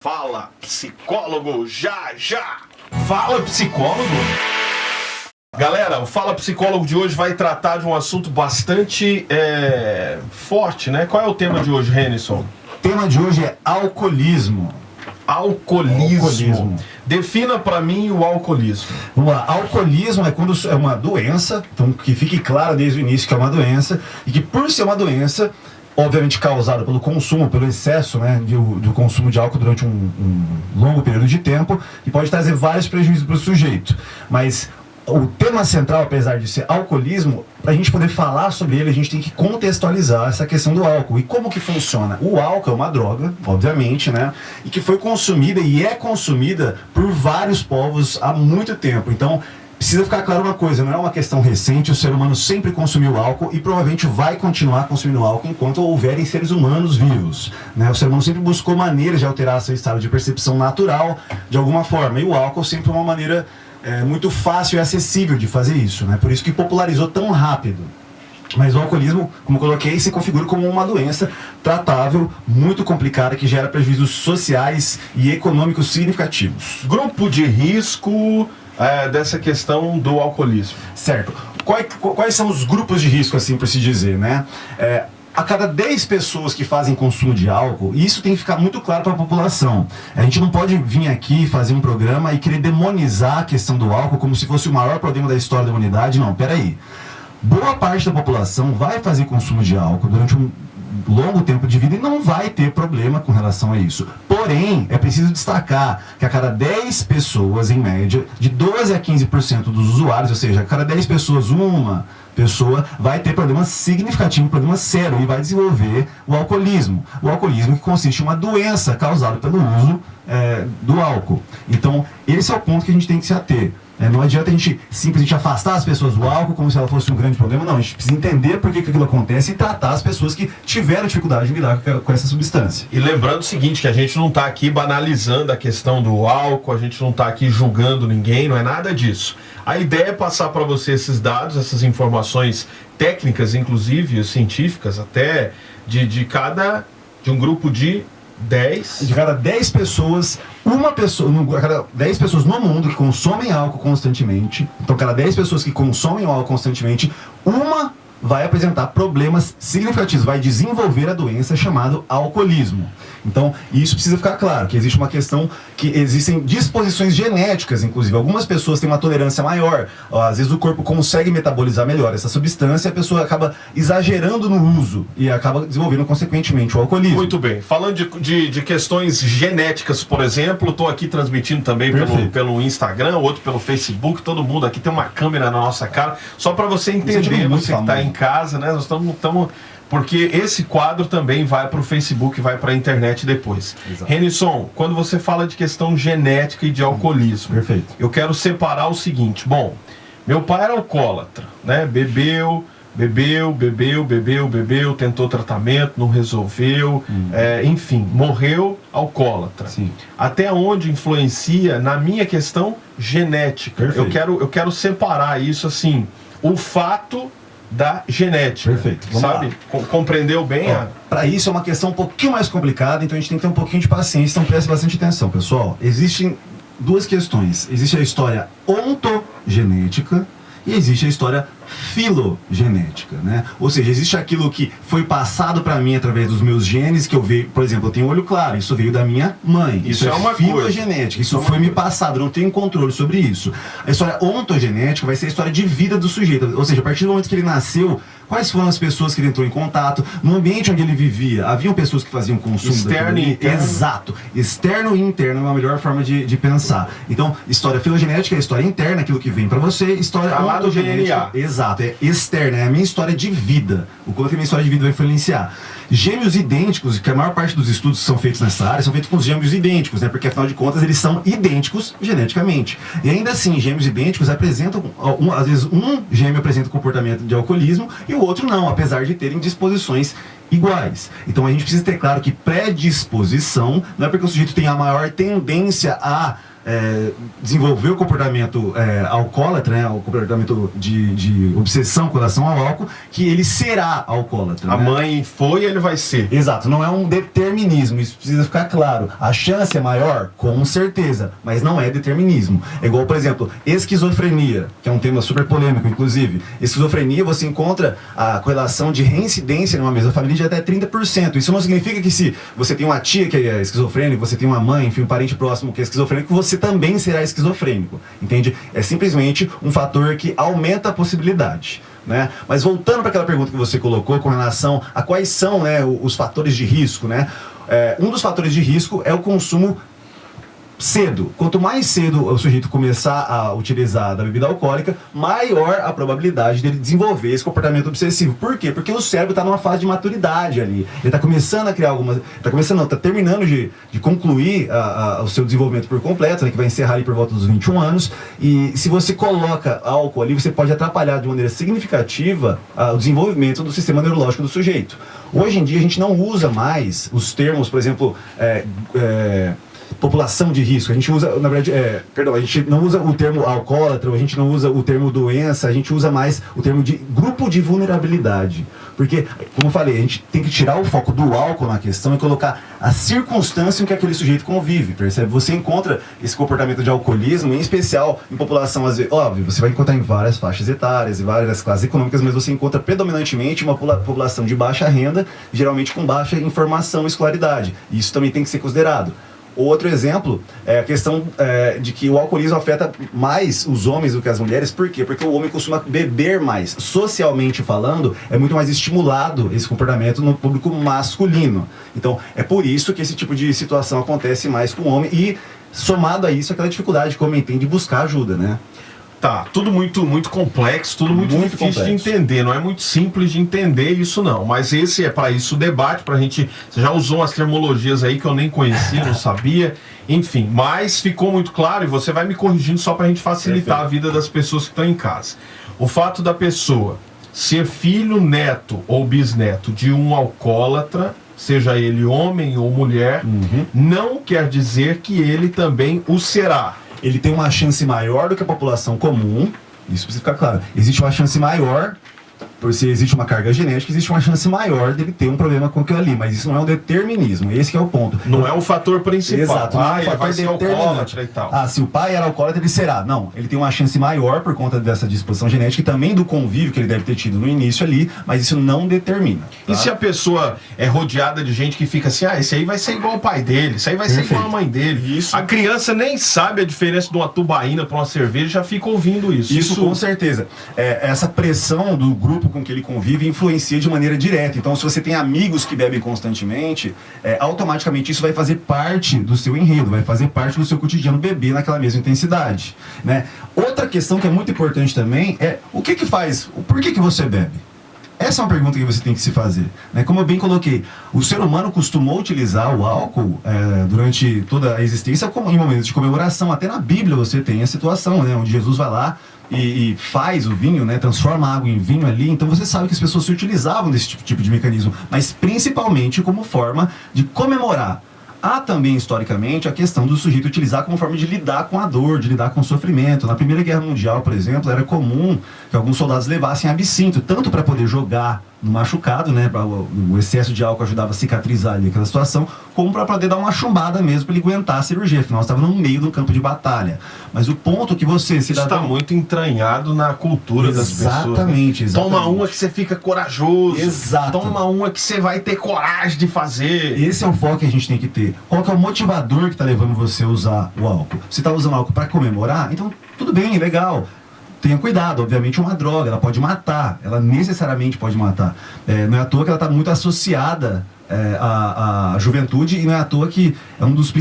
Fala, psicólogo, já! Fala, psicólogo! Galera, o Fala Psicólogo de hoje vai tratar de um assunto bastante forte, né? Qual é o tema de hoje, Renison? O tema de hoje é alcoolismo. Alcoolismo. Defina pra mim o alcoolismo. Vamos lá, alcoolismo é quando é uma doença, então que fique claro desde o início que é uma doença, e que por ser uma doença, obviamente causada pelo consumo, pelo excesso, né, do consumo de álcool durante um longo período de tempo, e pode trazer vários prejuízos para o sujeito. Mas o tema central, apesar de ser alcoolismo, para a gente poder falar sobre ele, a gente tem que contextualizar essa questão do álcool. E como que funciona? O álcool é uma droga, obviamente, né? E que foi consumida e é consumida por vários povos há muito tempo. Então, precisa ficar claro uma coisa, não é uma questão recente, o ser humano sempre consumiu álcool e provavelmente vai continuar consumindo álcool enquanto houverem seres humanos vivos, né? O ser humano sempre buscou maneiras de alterar seu estado de percepção natural de alguma forma, e o álcool sempre é uma maneira muito fácil e acessível de fazer isso, né? Por isso que popularizou tão rápido. Mas o alcoolismo, como eu coloquei, se configura como uma doença tratável, muito complicada, que gera prejuízos sociais e econômicos significativos. Grupo de risco dessa questão do alcoolismo. Certo. Quais são os grupos de risco, assim por se dizer, né? A cada 10 pessoas que fazem consumo de álcool, e isso tem que ficar muito claro para a população. A gente não pode vir aqui fazer um programa e querer demonizar a questão do álcool como se fosse o maior problema da história da humanidade. Não, peraí. Boa parte da população vai fazer consumo de álcool durante um longo tempo de vida e não vai ter problema com relação a isso. Porém, é preciso destacar que a cada 10 pessoas, em média, de 12 a 15% dos usuários, ou seja, a cada 10 pessoas, uma pessoa vai ter problema significativo, problema sério, e vai desenvolver o alcoolismo. O alcoolismo que consiste em uma doença causada pelo uso do álcool. Então, esse é o ponto que a gente tem que se ater. Não adianta a gente simplesmente afastar as pessoas do álcool como se ela fosse um grande problema, não. A gente precisa entender por que aquilo acontece e tratar as pessoas que tiveram dificuldade em lidar com essa substância. E lembrando o seguinte, que a gente não está aqui banalizando a questão do álcool, a gente não está aqui julgando ninguém, não é nada disso. A ideia é passar para você esses dados, essas informações técnicas, inclusive científicas, até de um grupo de 10. De cada 10 pessoas, cada 10 pessoas no mundo que consomem álcool constantemente, então cada 10 pessoas que consomem álcool constantemente, uma vai apresentar problemas significativos, vai desenvolver a doença chamada alcoolismo. Então, isso precisa ficar claro, que existe uma questão, que existem disposições genéticas, inclusive. Algumas pessoas têm uma tolerância maior, às vezes o corpo consegue metabolizar melhor essa substância, a pessoa acaba exagerando no uso e acaba desenvolvendo, consequentemente, o alcoolismo. Muito bem. Falando de questões genéticas, por exemplo, estou aqui transmitindo também pelo Instagram, outro pelo Facebook, todo mundo aqui tem uma câmera na nossa cara, só para você entender, você que está em casa, né? Nós estamos porque esse quadro também vai para o Facebook, vai para a internet depois. Renison, quando você fala de questão genética e de alcoolismo, perfeito, eu quero separar o seguinte. Bom, meu pai era alcoólatra, né? Bebeu, tentou tratamento, não resolveu, enfim, morreu alcoólatra. Sim. Até onde influencia na minha questão genética? Eu quero separar isso assim, o fato da genética. Perfeito. Sabe? Compreendeu bem? Para isso é uma questão um pouquinho mais complicada, então a gente tem que ter um pouquinho de paciência, então preste bastante atenção, pessoal. Existem duas questões. Existe a história ontogenética e existe a história filogenética, né? Ou seja, existe aquilo que foi passado para mim através dos meus genes, que eu vejo, por exemplo, eu tenho olho claro, isso veio da minha mãe. Isso é uma filogenética, isso foi me passado, eu não tenho controle sobre isso. A história ontogenética vai ser a história de vida do sujeito, ou seja, a partir do momento que ele nasceu, quais foram as pessoas que ele entrou em contato, no ambiente onde ele vivia, haviam pessoas que faziam consumo externo e interno. Exato. Externo e interno é a melhor forma de pensar. Então, história filogenética é a história interna, aquilo que vem para você, história ontogenética. Exato, é externa, é a minha história de vida. O quanto a minha história de vida vai influenciar. Gêmeos idênticos, que a maior parte dos estudos que são feitos nessa área são feitos com os gêmeos idênticos, né? Porque afinal de contas eles são idênticos geneticamente. E ainda assim, gêmeos idênticos apresentam, às vezes um gêmeo apresenta comportamento de alcoolismo e o outro não, apesar de terem disposições iguais. Então a gente precisa ter claro que predisposição não é porque o sujeito tem a maior tendência a desenvolver o comportamento alcoólatra, né, o comportamento de obsessão com relação ao álcool, que ele será alcoólatra. A mãe foi e ele vai ser. Exato, não é um determinismo, isso precisa ficar claro. A chance é maior? Com certeza, mas não é determinismo. É igual, por exemplo, esquizofrenia, que é um tema super polêmico, inclusive. Esquizofrenia, você encontra a correlação de reincidência numa mesma família de até 30%. Isso não significa que se você tem uma tia que é esquizofrênica, você tem uma mãe, enfim, um parente próximo que é esquizofrênico, você também será esquizofrênico, entende? É simplesmente um fator que aumenta a possibilidade, né? Mas voltando para aquela pergunta que você colocou com relação a quais são, né, os fatores de risco, né? Um dos fatores de risco é o consumo cedo. Quanto mais cedo o sujeito começar a utilizar da bebida alcoólica, maior a probabilidade dele desenvolver esse comportamento obsessivo. Por quê? Porque o cérebro está numa fase de maturidade ali. Ele está começando a criar algumas... Está terminando de concluir o seu desenvolvimento por completo, né, que vai encerrar ali por volta dos 21 anos. E se você coloca álcool ali, você pode atrapalhar de maneira significativa o desenvolvimento do sistema neurológico do sujeito. Hoje em dia a gente não usa mais os termos, por exemplo, população de risco. A gente usa, na verdade, a gente não usa o termo alcoólatra, a gente não usa o termo doença, a gente usa mais o termo de grupo de vulnerabilidade. Porque, como eu falei, a gente tem que tirar o foco do álcool na questão e colocar a circunstância em que aquele sujeito convive, percebe? Você encontra esse comportamento de alcoolismo, em especial em população, às vezes, óbvio, você vai encontrar em várias faixas etárias e várias classes econômicas, mas você encontra predominantemente uma população de baixa renda, geralmente com baixa informação e escolaridade. E isso também tem que ser considerado. Outro exemplo é a questão de que o alcoolismo afeta mais os homens do que as mulheres. Por quê? Porque o homem costuma beber mais. Socialmente falando, é muito mais estimulado esse comportamento no público masculino. Então, é por isso que esse tipo de situação acontece mais com o homem. E, somado a isso, aquela dificuldade que o homem tem de buscar ajuda, né? Tá, tudo muito complexo, tudo muito difícil de entender, não é muito simples de entender isso não, mas esse é para isso o debate, pra gente, você já usou umas terminologias aí que eu nem conhecia, não sabia, enfim, mas ficou muito claro e você vai me corrigindo só pra gente facilitar a vida das pessoas que estão em casa. O fato da pessoa ser filho, neto ou bisneto de um alcoólatra, seja ele homem ou mulher, não quer dizer que ele também o será. Ele tem uma chance maior do que a população comum, isso precisa ficar claro. Existe uma chance maior, por se existe uma carga genética, existe uma chance maior dele ter um problema com aquilo ali, mas isso não é um determinismo, esse que é o ponto. Não é o fator principal. Exato, não é ele vai ser alcoólatra e tal. Se o pai era alcoólatra, ele será. Não, ele tem uma chance maior por conta dessa disposição genética e também do convívio que ele deve ter tido no início ali, mas isso não determina. Tá? E se a pessoa é rodeada de gente que fica assim, esse aí vai ser igual o pai dele, esse aí vai ser igual a mãe dele. Isso. A criança nem sabe a diferença de uma tubaína para uma cerveja e já fica ouvindo isso. Isso com certeza. Essa pressão do grupo com que ele convive influencia de maneira direta. Então, se você tem amigos que bebem constantemente, automaticamente isso vai fazer parte do seu enredo, vai fazer parte do seu cotidiano beber naquela mesma intensidade, né? Outra questão que é muito importante também é o que faz, por que você bebe? Essa é uma pergunta que você tem que se fazer, né? Como eu bem coloquei, o ser humano costumou utilizar o álcool durante toda a existência como em momentos de comemoração. Até na Bíblia você tem a situação, né, onde Jesus vai lá e faz o vinho, né, transforma a água em vinho ali. Então você sabe que as pessoas se utilizavam desse tipo de mecanismo, mas principalmente como forma de comemorar. Há também, historicamente, a questão do sujeito utilizar como forma de lidar com a dor, de lidar com o sofrimento. Na Primeira Guerra Mundial, por exemplo, era comum que alguns soldados levassem absinto, tanto para poder jogar no machucado, né, o excesso de álcool ajudava a cicatrizar ali aquela situação, como para poder dar uma chumbada mesmo, para ele aguentar a cirurgia, afinal estava no meio do campo de batalha. Mas o ponto que você... Isso está muito entranhado na cultura das pessoas. Exatamente. Toma uma que você fica corajoso. Exato. Toma uma que você vai ter coragem de fazer. Esse é o foco que a gente tem que ter. Qual que é o motivador que está levando você a usar o álcool? Você está usando álcool para comemorar? Então, tudo bem, legal. Tenha cuidado, obviamente é uma droga, ela pode matar, ela necessariamente pode matar. Não é à toa que ela está muito associada à juventude e não é à toa que é uma das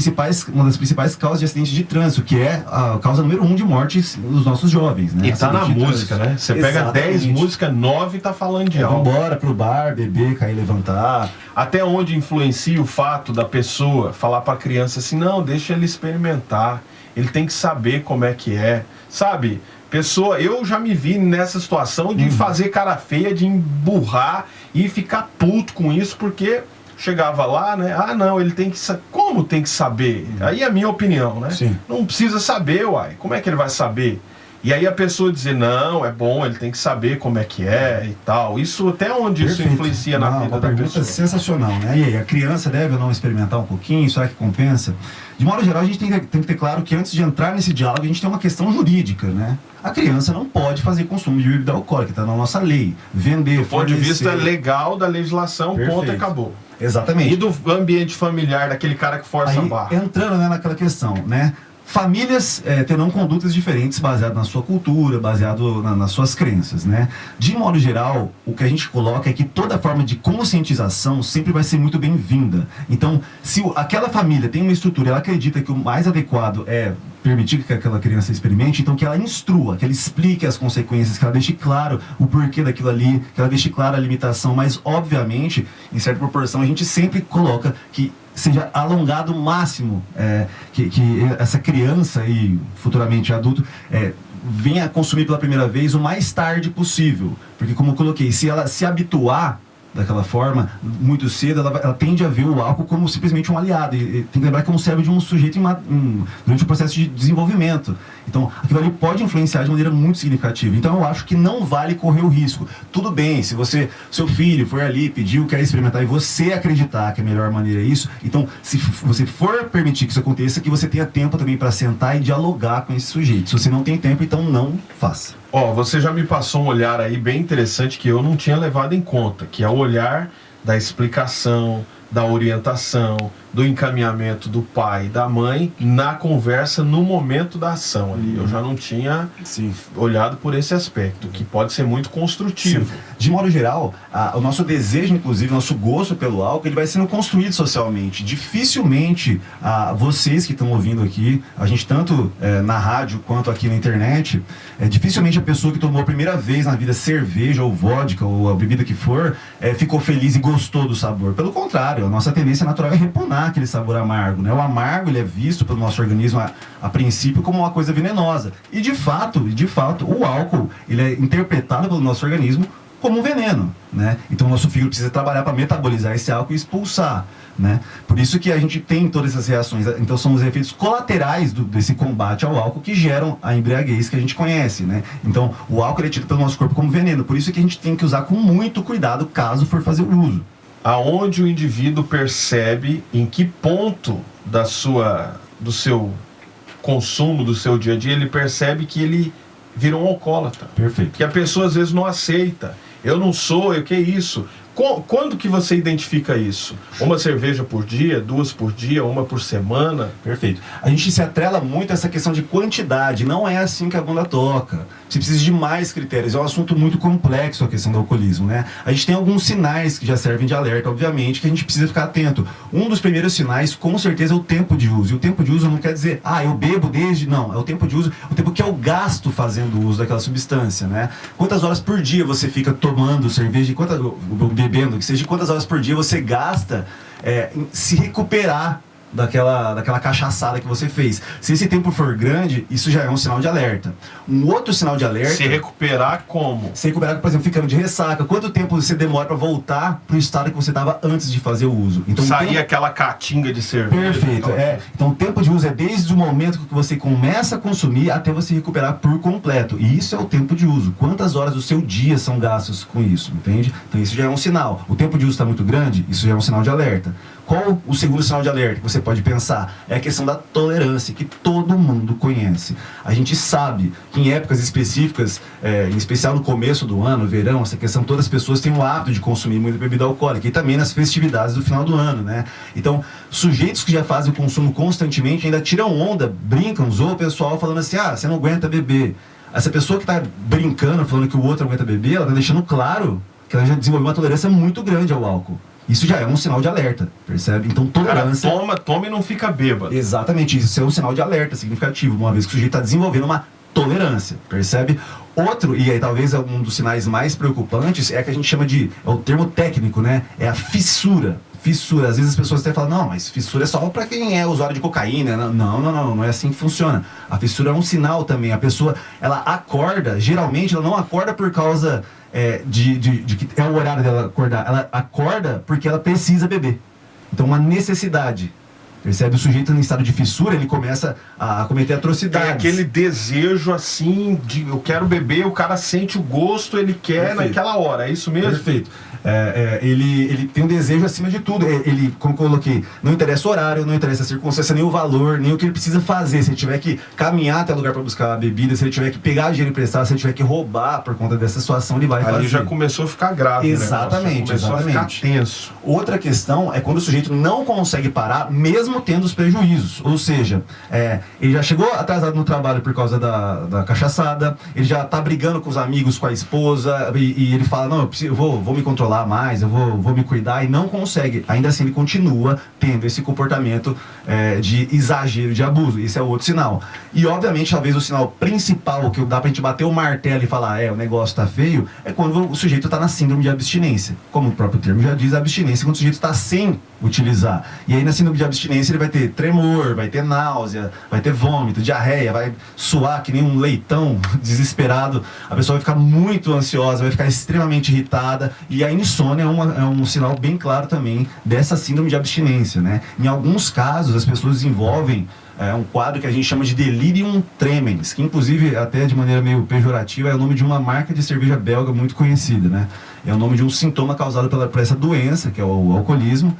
principais causas de acidente de trânsito, que é a causa número 1 de mortes dos nossos jovens, né? E tá na música, né? Você pega 10 músicas, 9 tá falando de álcool. Vambora pro bar, beber, cair, levantar. Até onde influencia o fato da pessoa falar pra criança assim, não, deixa ele experimentar, ele tem que saber como é que é, sabe? Pessoa, eu já me vi nessa situação de fazer cara feia, de emburrar e ficar puto com isso, porque chegava lá, né? Ah, não, ele tem que saber. Como tem que saber? Aí é a minha opinião, né? Sim. Não precisa saber, uai. Como é que ele vai saber? E aí a pessoa dizer, não, é bom, ele tem que saber como é que é e tal. Isso até onde Perfeito. isso influencia na vida da pessoa? Sensacional, né? E aí, a criança deve ou não experimentar um pouquinho? Será que compensa? De modo geral, a gente tem que ter claro que antes de entrar nesse diálogo, a gente tem uma questão jurídica, né? A criança não pode fazer consumo de bebida alcoólica, está na nossa lei. Vender, do ponto de vista fornecer. legal da legislação, Perfeito. ponto, acabou. Exatamente. E do ambiente familiar, daquele cara que força a Aí, barra. entrando, né, naquela questão, né? Famílias terão condutas diferentes baseado na sua cultura, baseado nas suas crenças, né? De modo geral, o que a gente coloca é que toda forma de conscientização sempre vai ser muito bem-vinda. Então, se aquela família tem uma estrutura, ela acredita que o mais adequado é permitir que aquela criança experimente, então que ela instrua, que ela explique as consequências, que ela deixe claro o porquê daquilo ali, que ela deixe clara a limitação, mas obviamente, em certa proporção, a gente sempre coloca que seja alongado o máximo, que essa criança e futuramente adulto venha consumir pela primeira vez o mais tarde possível, porque como eu coloquei, se ela se habituar daquela forma, muito cedo, ela tende a ver o álcool como simplesmente um aliado. E tem que lembrar que é um cérebro de um sujeito durante o processo de desenvolvimento. Então, aquilo ali pode influenciar de maneira muito significativa. Então, eu acho que não vale correr o risco. Tudo bem, se seu filho for ali, pediu, quer experimentar, e você acreditar que a melhor maneira é isso, então, se você for permitir que isso aconteça, que você tenha tempo também para sentar e dialogar com esse sujeito. Se você não tem tempo, então não faça. Você já me passou um olhar aí bem interessante que eu não tinha levado em conta, que é o olhar da explicação, da orientação, do encaminhamento do pai e da mãe na conversa no momento da ação ali. Eu já não tinha olhado por esse aspecto, que pode ser muito construtivo. Sim. De modo geral, o nosso desejo, inclusive, nosso gosto pelo álcool, ele vai sendo construído socialmente. Dificilmente, vocês que estão ouvindo aqui, a gente tanto na rádio quanto aqui na internet, dificilmente a pessoa que tomou a primeira vez na vida cerveja ou vodka ou a bebida que for, ficou feliz e gostou do sabor. Pelo contrário, a nossa tendência natural é repugnar aquele sabor amargo, né? O amargo, ele é visto pelo nosso organismo a princípio como uma coisa venenosa. E de fato, o álcool, ele é interpretado pelo nosso organismo como um veneno, né? Então o nosso fígado precisa trabalhar para metabolizar esse álcool e expulsar, né? Por isso que a gente tem todas essas reações. Então são os efeitos colaterais desse combate ao álcool que geram a embriaguez que a gente conhece, né? Então o álcool é tido pelo nosso corpo como veneno. Por isso que a gente tem que usar com muito cuidado caso for fazer o uso. Aonde o indivíduo percebe em que ponto do seu consumo, do seu dia a dia, ele percebe que ele virou um alcoólatra. Perfeito. Que a pessoa às vezes não aceita. Eu não sou, o que é isso? Quando que você identifica isso? Uma cerveja por dia, 2 por dia, 1 por semana? Perfeito. A gente se atrela muito a essa questão de quantidade. Não é assim que a banda toca. Você precisa de mais critérios. É um assunto muito complexo a questão do alcoolismo, né? A gente tem alguns sinais que já servem de alerta, obviamente, que a gente precisa ficar atento. Um dos primeiros sinais, com certeza, é o tempo de uso. E o tempo de uso não quer dizer, eu bebo desde... Não, é o tempo de uso, o tempo que eu gasto fazendo uso daquela substância, né? Quantas horas por dia você fica tomando cerveja, bebendo, que seja, quantas horas por dia você gasta em se recuperar daquela cachaçada que você fez. Se esse tempo for grande, isso já é um sinal de alerta. Um outro sinal de alerta... Se recuperar como? Se recuperar, por exemplo, ficando de ressaca. Quanto tempo você demora para voltar para o estado que você estava antes de fazer o uso? Então, sair aquela catinga de cerveja. Perfeito. Então o tempo de uso é desde o momento que você começa a consumir até você recuperar por completo. E isso é o tempo de uso. Quantas horas do seu dia são gastos com isso, entende? Então isso já é um sinal. O tempo de uso está muito grande, isso já é um sinal de alerta. Qual o segundo sinal de alerta que você pode pensar? É a questão da tolerância, que todo mundo conhece. A gente sabe que em épocas específicas, em especial no começo do ano, verão, essa questão, todas as pessoas têm o hábito de consumir muita bebida alcoólica, e também nas festividades do final do ano, né? Então, sujeitos que já fazem o consumo constantemente ainda tiram onda, brincam, zoam o pessoal falando assim, você não aguenta beber. Essa pessoa que está brincando, falando que o outro aguenta beber, ela está deixando claro que ela já desenvolveu uma tolerância muito grande ao álcool. Isso já é um sinal de alerta, percebe? Então, tolerância... Toma e não fica bêbado. Exatamente, isso é um sinal de alerta significativo, uma vez que o sujeito está desenvolvendo uma tolerância, percebe? Outro, e aí talvez um dos sinais mais preocupantes, é que a gente chama de... É o termo técnico, né? É a fissura. Fissura. Às vezes as pessoas até falam, não, mas fissura é só para quem é usuário de cocaína. Não é assim que funciona. A fissura é um sinal também. A pessoa, ela acorda, geralmente ela não acorda por causa... de que é o horário dela acordar. Ela acorda porque ela precisa beber. Então, uma necessidade. Percebe? O sujeito em estado de fissura, ele começa a cometer atrocidades. É aquele desejo assim, de eu quero beber, o cara sente o gosto, ele quer naquela hora, é isso mesmo? Perfeito. Ele tem um desejo acima de tudo. Ele, como eu coloquei, não interessa o horário, não interessa a circunstância, nem o valor, nem o que ele precisa fazer. Se ele tiver que caminhar até o lugar para buscar a bebida, se ele tiver que pegar dinheiro emprestado, se ele tiver que roubar por conta dessa situação, ele vai fazer. Ali já começou a ficar grave. Exatamente, começou a ficar tenso. Outra questão é quando o sujeito não consegue parar, mesmo tendo os prejuízos. Ou seja, ele já chegou atrasado no trabalho por causa da cachaçada, ele já tá brigando com os amigos, com a esposa, e ele fala, não, eu vou me controlar mais, eu vou me cuidar, e não consegue. Ainda assim ele continua tendo esse comportamento de exagero, de abuso. Esse é outro sinal. E obviamente, talvez o sinal principal que dá pra gente bater o martelo e falar, o negócio tá feio, é quando o sujeito tá na síndrome de abstinência. Como o próprio termo já diz, a abstinência é quando o sujeito tá sem utilizar. E aí na síndrome de abstinência ele vai ter tremor, vai ter náusea, vai ter vômito, diarreia, vai suar que nem um leitão desesperado, a pessoa vai ficar muito ansiosa, vai ficar extremamente irritada, e a insônia é um sinal bem claro também dessa síndrome de abstinência, né? Em alguns casos as pessoas desenvolvem um quadro que a gente chama de delirium tremens, que inclusive até de maneira meio pejorativa é o nome de uma marca de cerveja belga muito conhecida, né? É o nome de um sintoma causado por essa doença, que é o alcoolismo,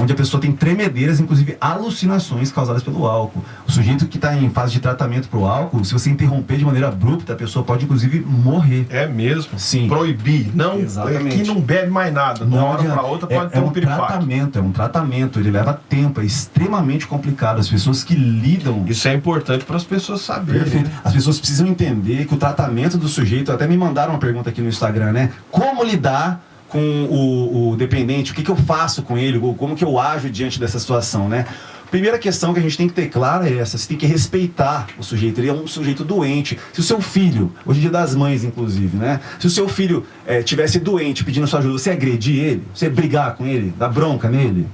onde a pessoa tem tremedeiras, inclusive alucinações causadas pelo álcool. O sujeito que está em fase de tratamento para o álcool, se você interromper de maneira abrupta, a pessoa pode inclusive morrer. É mesmo? Sim. Proibir. Não, exatamente. Aqui não bebe mais nada. De uma hora para outra pode ter um piripaque. É um tratamento, ele leva tempo, é extremamente complicado. As pessoas que lidam... Isso é importante para as pessoas saberem. Perfeito. As pessoas precisam entender que o tratamento do sujeito... Até me mandaram uma pergunta aqui no Instagram, né? Como lidar com o dependente, o que eu faço com ele, como que eu ajo diante dessa situação, né? Primeira questão que a gente tem que ter clara é essa: você tem que respeitar o sujeito, ele é um sujeito doente. Se o seu filho, hoje é dia das mães inclusive, né? Se o seu filho tivesse doente pedindo sua ajuda, você agredir ele? Você brigar com ele? Dar bronca nele?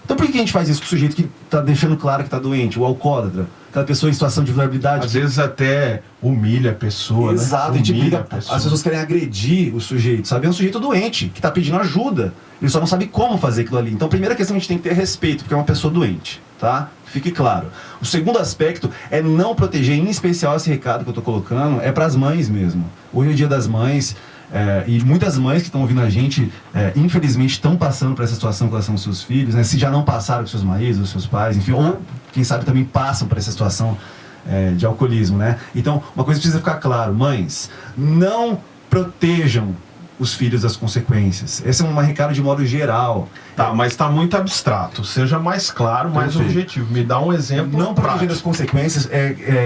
Então por que a gente faz isso com o sujeito que está deixando claro que está doente, o alcoólatra, aquela pessoa em situação de vulnerabilidade? Às vezes até humilha a pessoa, exato, né? A gente briga, as pessoas querem agredir o sujeito, sabe? É um sujeito doente, que está pedindo ajuda, ele só não sabe como fazer aquilo ali. Então a primeira questão que a gente tem que ter respeito, porque é uma pessoa doente, tá? Fique claro. O segundo aspecto é não proteger, em especial esse recado que eu estou colocando, é para as mães mesmo. Hoje é o dia das mães, e muitas mães que estão ouvindo a gente, infelizmente, estão passando por essa situação com relação aos seus filhos, né? Se já não passaram com seus maridos, os seus pais, enfim, ou quem sabe também passam por essa situação de alcoolismo, né? Então, uma coisa precisa ficar claro: mães, não protejam os filhos das consequências. Esse é um recado de modo geral. Tá, mas está muito abstrato. Seja mais claro, mais objetivo. Me dá um exemplo. Não proteger das consequências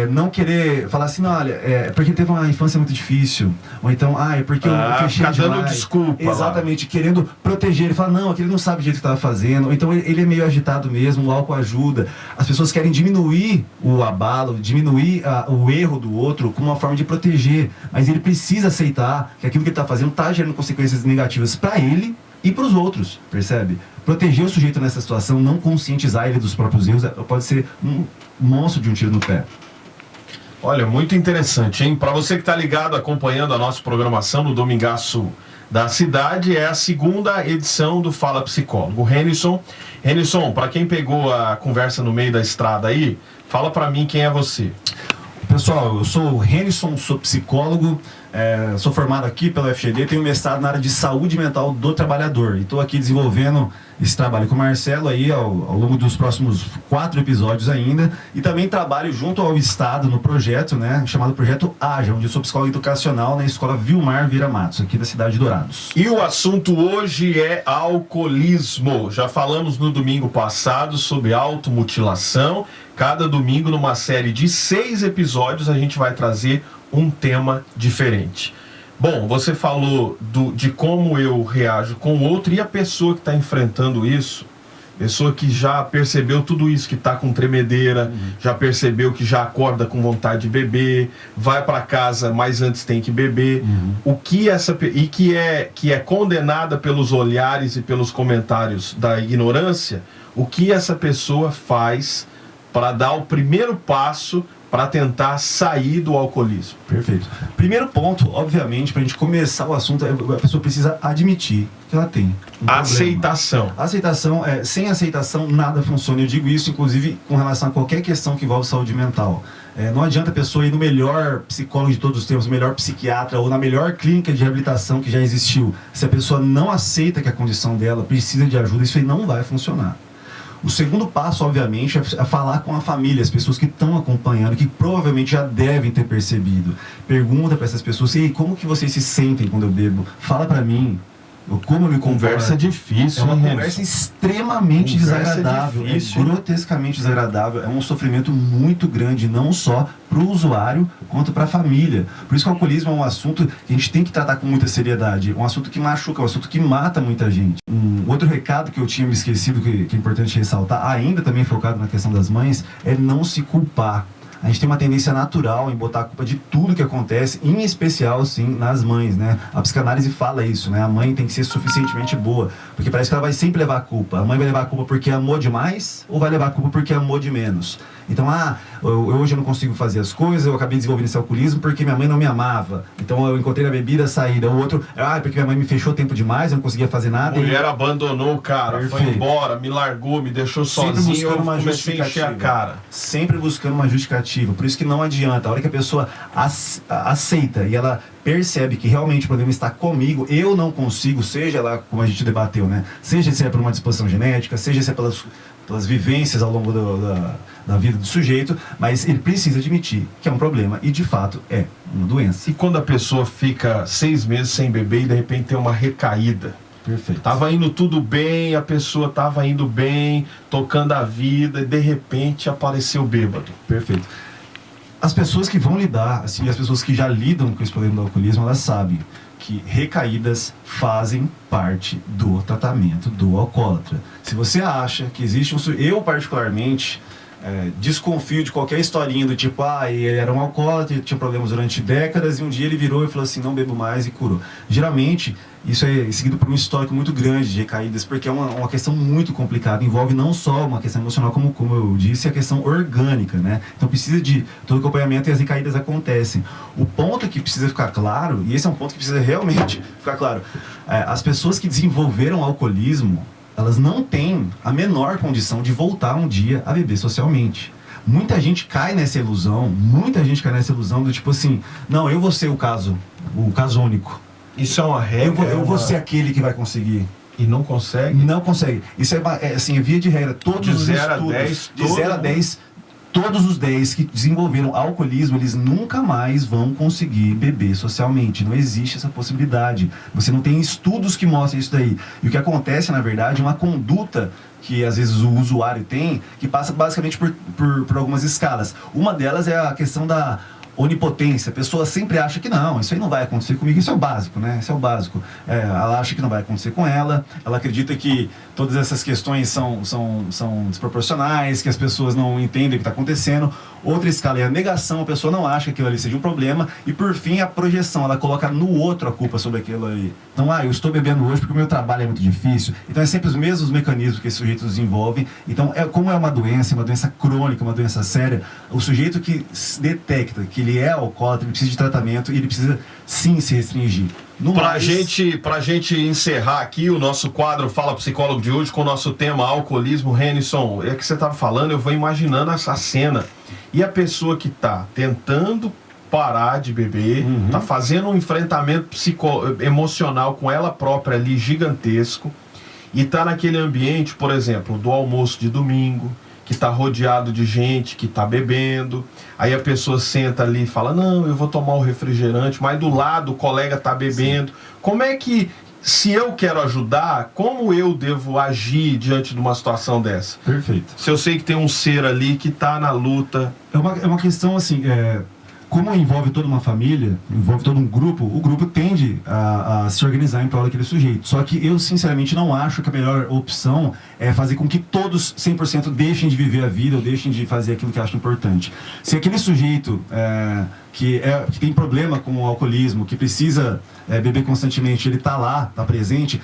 não querer falar assim, não, olha, porque teve uma infância muito difícil. Ou então, é porque eu fechei demais. Dando desculpa. Exatamente, querendo proteger. Ele fala, não, aquele não sabe o jeito que estava fazendo. Ou então ele é meio agitado mesmo, o álcool ajuda. As pessoas querem diminuir o abalo, diminuir o erro do outro como uma forma de proteger. Mas ele precisa aceitar que aquilo que ele está fazendo está gerando consequências negativas para ele e para os outros, percebe? Proteger o sujeito nessa situação, não conscientizar ele dos próprios erros, pode ser um monstro de um tiro no pé. Olha, muito interessante, hein? Para você que está ligado, acompanhando a nossa programação no Domingaço da Cidade, é a segunda edição do Fala Psicólogo. Renilson, para quem pegou a conversa no meio da estrada aí, fala para mim quem é você. Pessoal, eu sou o Renilson, sou psicólogo, sou formado aqui pela UFGD, tenho mestrado na área de saúde mental do trabalhador. E estou aqui desenvolvendo esse trabalho com o Marcelo aí ao longo dos próximos 4 episódios ainda. E também trabalho junto ao Estado no projeto, né, chamado Projeto AJA, onde eu sou psicólogo educacional na Escola Vilmar Vieira Matos, aqui da cidade de Dourados. E o assunto hoje é alcoolismo. Já falamos no domingo passado sobre automutilação. Cada domingo, numa série de 6 episódios, a gente vai trazer um tema diferente. Bom, você falou de como eu reajo com o outro, e a pessoa que está enfrentando isso, pessoa que já percebeu tudo isso, que está com tremedeira, já percebeu que já acorda com vontade de beber, vai para casa, mas antes tem que beber, o que que é condenada pelos olhares e pelos comentários da ignorância, o que essa pessoa faz para dar o primeiro passo para tentar sair do alcoolismo? Perfeito. Primeiro ponto, obviamente, para a gente começar o assunto, a pessoa precisa admitir que ela tem um aceitação. Problema. Aceitação, sem aceitação nada funciona. Eu digo isso, inclusive, com relação a qualquer questão que envolve saúde mental. Não adianta a pessoa ir no melhor psicólogo de todos os tempos, o melhor psiquiatra ou na melhor clínica de reabilitação que já existiu. Se a pessoa não aceita que a condição dela precisa de ajuda, isso aí não vai funcionar. O segundo passo, obviamente, é falar com a família, as pessoas que estão acompanhando, que provavelmente já devem ter percebido. Pergunta para essas pessoas: ei, como que vocês se sentem quando eu bebo? Fala para mim. Como eu me comporto. Conversa difícil. É uma conversa extremamente desagradável, difícil, grotescamente desagradável. É um sofrimento muito grande, não só para o usuário, quanto para a família. Por isso que o alcoolismo é um assunto que a gente tem que tratar com muita seriedade. Um assunto que machuca, um assunto que mata muita gente. Um outro recado que eu tinha me esquecido, que é importante ressaltar, ainda também focado na questão das mães, é não se culpar. A gente tem uma tendência natural em botar a culpa de tudo que acontece, em especial, sim, nas mães, né? A psicanálise fala isso, né? A mãe tem que ser suficientemente boa, porque parece que ela vai sempre levar a culpa. A mãe vai levar a culpa porque amou demais ou vai levar a culpa porque amou de menos? Então, hoje eu não consigo fazer as coisas, eu acabei desenvolvendo esse alcoolismo porque minha mãe não me amava. Então eu encontrei na bebida a saída. O outro, porque minha mãe me fechou tempo demais, eu não conseguia fazer nada. A mulher abandonou o cara, Perfeito. Foi embora, me largou, me deixou sozinho, eu comecei a encher a cara. Sempre buscando uma justificativa. Por isso que não adianta. A hora que a pessoa aceita e ela percebe que realmente o problema está comigo, eu não consigo, seja lá como a gente debateu, né? Seja se é por uma disposição genética, seja se é pelas vivências ao longo da vida do sujeito, mas ele precisa admitir que é um problema e de fato é uma doença. E quando a pessoa fica 6 meses sem beber e de repente tem uma recaída? Perfeito. Tava indo tudo bem, a pessoa tava indo bem, tocando a vida e de repente apareceu bêbado. Perfeito. As pessoas que vão lidar, assim, as pessoas que já lidam com esse problema do alcoolismo, elas sabem que recaídas fazem parte do tratamento do alcoólatra. Se você acha que existe eu particularmente desconfio de qualquer historinha do tipo, ele era um alcoólatra, tinha problemas durante décadas e um dia ele virou e falou assim, não bebo mais, e curou. Geralmente, isso é seguido por um histórico muito grande de recaídas, porque é uma questão muito complicada, envolve não só uma questão emocional, como eu disse, a questão orgânica, né? Então precisa de todo acompanhamento e as recaídas acontecem. O ponto que precisa ficar claro, e esse é um ponto que precisa realmente ficar claro, as pessoas que desenvolveram alcoolismo, elas não têm a menor condição de voltar um dia a beber socialmente. Muita gente cai nessa ilusão do tipo assim, não, eu vou ser o caso único. Isso é uma regra? Eu vou ser aquele que vai conseguir. E não consegue? Não consegue. Isso é via de regra. Todos os estudos, de 0 a 10, todos os 10 que desenvolveram alcoolismo, eles nunca mais vão conseguir beber socialmente. Não existe essa possibilidade. Você não tem estudos que mostrem isso daí. E o que acontece, na verdade, é uma conduta que às vezes o usuário tem, que passa basicamente por algumas escalas. Uma delas é a questão da onipotência. A pessoa sempre acha que não, isso aí não vai acontecer comigo. Isso é o básico, né? Isso é o básico. Ela acha que não vai acontecer com ela, ela acredita que todas essas questões são desproporcionais, que as pessoas não entendem o que está acontecendo. Outra escala é a negação, a pessoa não acha que aquilo ali seja um problema. E por fim, a projeção, ela coloca no outro a culpa sobre aquilo ali. Então, eu estou bebendo hoje porque o meu trabalho é muito difícil. Então é sempre os mesmos mecanismos que esse sujeito desenvolve. Então, como é uma doença crônica, uma doença séria, o sujeito que detecta que ele é alcoólatra, ele precisa de tratamento e ele precisa sim se restringir. Pra gente encerrar aqui o nosso quadro Fala Psicólogo de hoje com o nosso tema alcoolismo, Renison, é que você estava falando, eu vou imaginando essa cena. E a pessoa que está tentando parar de beber, está fazendo um enfrentamento emocional com ela própria ali gigantesco e está naquele ambiente, por exemplo, do almoço de domingo, que está rodeado de gente que está bebendo, aí a pessoa senta ali e fala, não, eu vou tomar um refrigerante, mas do lado o colega está bebendo. Sim. Como é que, se eu quero ajudar, como eu devo agir diante de uma situação dessa? Perfeito. Se eu sei que tem um ser ali que está na luta... É uma questão assim... Como envolve toda uma família, envolve todo um grupo, o grupo tende a se organizar em prol daquele sujeito. Só que eu, sinceramente, não acho que a melhor opção é fazer com que todos, 100%, deixem de viver a vida ou deixem de fazer aquilo que acham importante. Se aquele sujeito que tem problema com o alcoolismo, que precisa beber constantemente, ele está lá, está presente,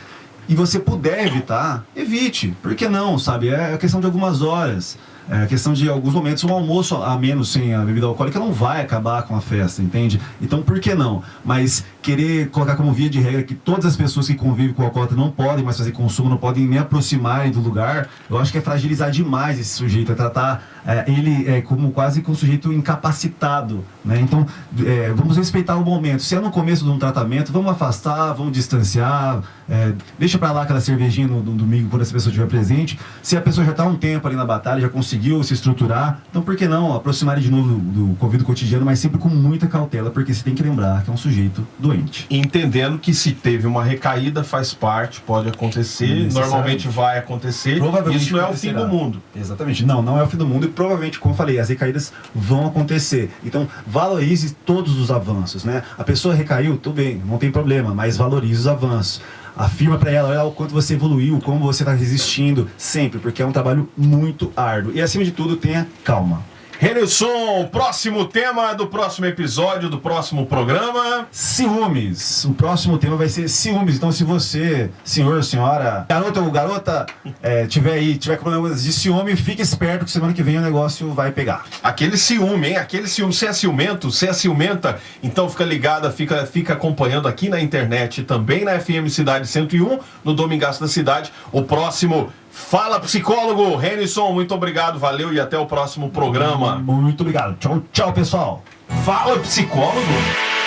e você puder evitar, evite. Por que não, sabe? É questão de algumas horas. A questão de alguns momentos um almoço a menos sem a bebida alcoólica não vai acabar com a festa, entende? Então por que não? Mas querer colocar como via de regra que todas as pessoas que convivem com o alcoólatra não podem mais fazer consumo, não podem nem aproximarem do lugar, eu acho que é fragilizar demais esse sujeito, é tratar ele como quase que um sujeito incapacitado, né? Então vamos respeitar o momento. Se é no começo de um tratamento, vamos afastar, vamos distanciar, deixa pra lá aquela cervejinha no domingo quando essa pessoa estiver presente. Se a pessoa já está há um tempo ali na batalha, já conseguiu se estruturar, então por que não aproximar de novo do convívio cotidiano, mas sempre com muita cautela, porque você tem que lembrar que é um sujeito doente. Entendendo que se teve uma recaída, faz parte, pode acontecer, normalmente vai acontecer, isso não é o fim do mundo. Exatamente, não é o fim do mundo e provavelmente, como eu falei, as recaídas vão acontecer. Então valorize todos os avanços, né? A pessoa recaiu, tudo bem, não tem problema, mas valorize os avanços. Afirma para ela, olha o quanto você evoluiu, como você está resistindo, sempre, porque é um trabalho muito árduo. E acima de tudo, tenha calma. Renilson, próximo tema do próximo episódio, do próximo programa. Ciúmes. O próximo tema vai ser ciúmes. Então, se você, senhor, senhora, garota ou garota, tiver com problemas de ciúme, fique esperto que semana que vem o negócio vai pegar. Aquele ciúme, hein? Aquele ciúme. Você é ciumento? Você é ciumenta? Então fica ligada, fica acompanhando aqui na internet, também na FM Cidade 101, no Domingaço da Cidade. O próximo Fala Psicólogo. Renilson, muito obrigado, valeu e até o próximo programa. Muito obrigado. Tchau, tchau, pessoal. Fala Psicólogo.